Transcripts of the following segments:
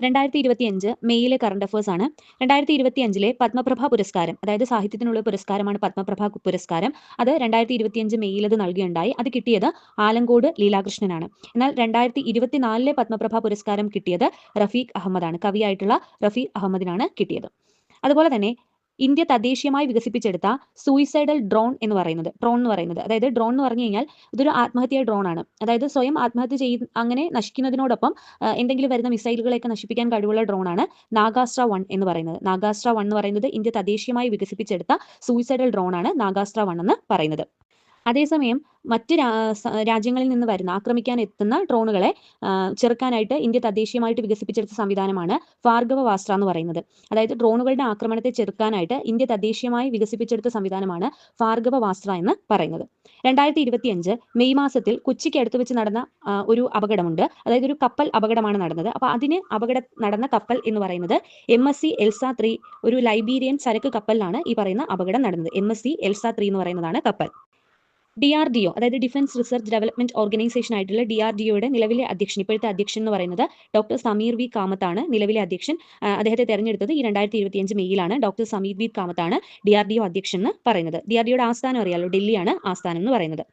2025 മെയിലെ current affairs ആണ്. 2025 പത്മപ്രഭ പുരസ്കാരം, അതായത് സാഹിത്യത്തിനുള്ള പുരസ്കാരമാണ് പത്മപ്രഭ പുരസ്കാരം. അത് 2025 മെയിൽ അത് നൽകുകയുണ്ടായി. അത് കിട്ടിയത് ആലങ്കോട് ലീലാകൃഷ്ണനാണ്. എന്നാൽ 2024 പത്മപ്രഭ പുരസ്കാരം കിട്ടിയത് റഫീഖ് അഹമ്മദാണ്. കവിയായിട്ടുള്ള റഫീഖ് അഹമ്മദിനാണ് കിട്ടിയത്. അതുപോലെ തന്നെ ഇന്ത്യ തദ്ദേശീയമായി വികസിപ്പിച്ചെടുത്ത സൂയിസൈഡൽ ഡ്രോൺ എന്ന് പറയുന്നത്, അതായത് ഡ്രോൺ എന്ന് പറഞ്ഞു കഴിഞ്ഞാൽ ഇതൊരു ആത്മഹത്യാ ഡ്രോൺ ആണ്. അതായത് സ്വയം ആത്മഹത്യ അങ്ങനെ നശിക്കുന്നതിനോടൊപ്പം എന്തെങ്കിലും വരുന്ന മിസൈലുകളെയൊക്കെ നശിപ്പിക്കാൻ കഴിവുള്ള ഡ്രോണാണ് നാഗാസ്ട്ര 1 എന്ന് പറയുന്നത്. നാഗാസ്ട്ര 1 എന്ന് പറയുന്നത് ഇന്ത്യ തദ്ദേശീയമായി വികസിപ്പിച്ചെടുത്ത സൂയിസൈഡൽ ഡ്രോണാണ് നാഗാസ്ട്ര 1 എന്ന് പറയുന്നത്. അതേസമയം മറ്റ് രാജ്യങ്ങളിൽ നിന്ന് വരുന്ന ആക്രമിക്കാൻ എത്തുന്ന ഡ്രോണുകളെ ചെറുക്കാനായിട്ട് ഇന്ത്യ തദ്ദേശീയമായിട്ട് വികസിപ്പിച്ചെടുത്ത സംവിധാനമാണ് ഭാർഗവവാസ്ത്ര എന്ന് പറയുന്നത്. അതായത് ഡ്രോണുകളുടെ ആക്രമണത്തെ ചെറുക്കാനായിട്ട് ഇന്ത്യ തദ്ദേശീയമായി വികസിപ്പിച്ചെടുത്ത സംവിധാനമാണ് ഭാർഗവവാസ്ത്ര എന്ന് പറയുന്നത്. 2025 മെയ് മാസത്തിൽ കൊച്ചിക്ക് അടുത്ത് വെച്ച് നടന്ന ഒരു അപകടമുണ്ട്. അതായത് ഒരു കപ്പൽ അപകടമാണ് നടന്നത്. അപ്പോൾ അതിന് നടന്ന കപ്പൽ എന്ന് പറയുന്നത് MSC എൽസ 3, ഒരു ലൈബീരിയൻ ചരക്ക് കപ്പലിലാണ് ഈ പറയുന്ന അപകടം നടന്നത്. MSC എൽസ 3 എന്ന് പറയുന്നതാണ് കപ്പൽ. DRDO, അതായത് ഡിഫൻസ് റിസർച്ച് ഡെവലപ്മെന്റ് ഓർഗനൈസേഷൻ ആയിട്ടുള്ള DRDOയുടെ നിലവിലെ അധ്യക്ഷൻ, ഇപ്പോഴത്തെ അധ്യക്ഷൻ എന്ന് പറയുന്നത് ഡോക്ടർ സമീർ വി കാമത്താണ്. നിലവിലെ അധ്യക്ഷൻ. അദ്ദേഹത്തെ തെരഞ്ഞെടുത്തത് ഈ 2025 മെയ്യിലാണ്. ഡോക്ടർ സമീർ വി കാമത്താണ് DRDO അധ്യക്ഷൻ എന്ന് പറയുന്നത്. DRDOയുടെ ആസ്ഥാനം അറിയാലോ, ഡൽഹിയാണ് ആസ്ഥാനം എന്ന് പറയുന്നത്.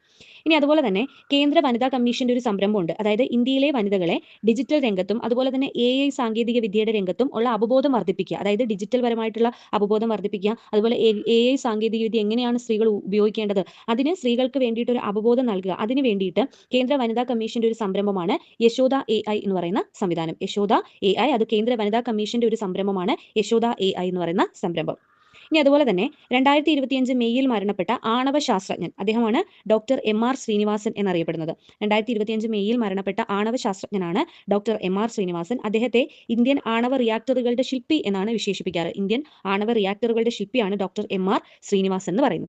ഇനി അതുപോലെ തന്നെ കേന്ദ്ര വനിതാ കമ്മീഷന്റെ ഒരു സംരംഭമുണ്ട്. അതായത് ഇന്ത്യയിലെ വനിതകളെ ഡിജിറ്റൽ രംഗത്തും അതുപോലെ തന്നെ AI സാങ്കേതിക വിദ്യയുടെ രംഗത്തും ഉള്ള അവബോധം വർദ്ധിപ്പിക്കുക. അതായത് ഡിജിറ്റൽ പരമായിട്ടുള്ള അവബോധം വർദ്ധിപ്പിക്കുക. അതുപോലെ AI സാങ്കേതിക വിദ്യ എങ്ങനെയാണ് സ്ത്രീകൾ ഉപയോഗിക്കേണ്ടത്, അതിന് സ്ത്രീകൾക്ക് വേണ്ടിയിട്ട് ഒരു അവബോധം നൽകുക. അതിന് വേണ്ടിയിട്ട് കേന്ദ്ര വനിതാ കമ്മീഷന്റെ ഒരു സംരംഭമാണ് യശോദ AI എന്ന് പറയുന്ന സംവിധാനം. യശോദ AI, അത് കേന്ദ്ര വനിതാ കമ്മീഷന്റെ ഒരു സംരംഭമാണ് യശോദ AI എന്ന് പറയുന്ന സംരംഭം. ഇനി അതുപോലെ തന്നെ 2025 മെയ്യിൽ മരണപ്പെട്ട ആണവ ശാസ്ത്രജ്ഞൻ, അദ്ദേഹമാണ് ഡോക്ടർ MR ശ്രീനിവാസൻ എന്നറിയപ്പെടുന്നത്. 2025 മെയ്യിൽ മരണപ്പെട്ട ആണവ ശാസ്ത്രജ്ഞനാണ് ഡോക്ടർ MR ശ്രീനിവാസൻ. അദ്ദേഹത്തെ ഇന്ത്യൻ ആണവ റിയാക്ടറുകളുടെ ശില്പി എന്നാണ് വിശേഷിപ്പിക്കാറ്. ഇന്ത്യൻ ആണവ റിയാക്ടറുകളുടെ ശില്പിയാണ് ഡോക്ടർ MR ശ്രീനിവാസൻ എന്ന് പറയുന്നത്.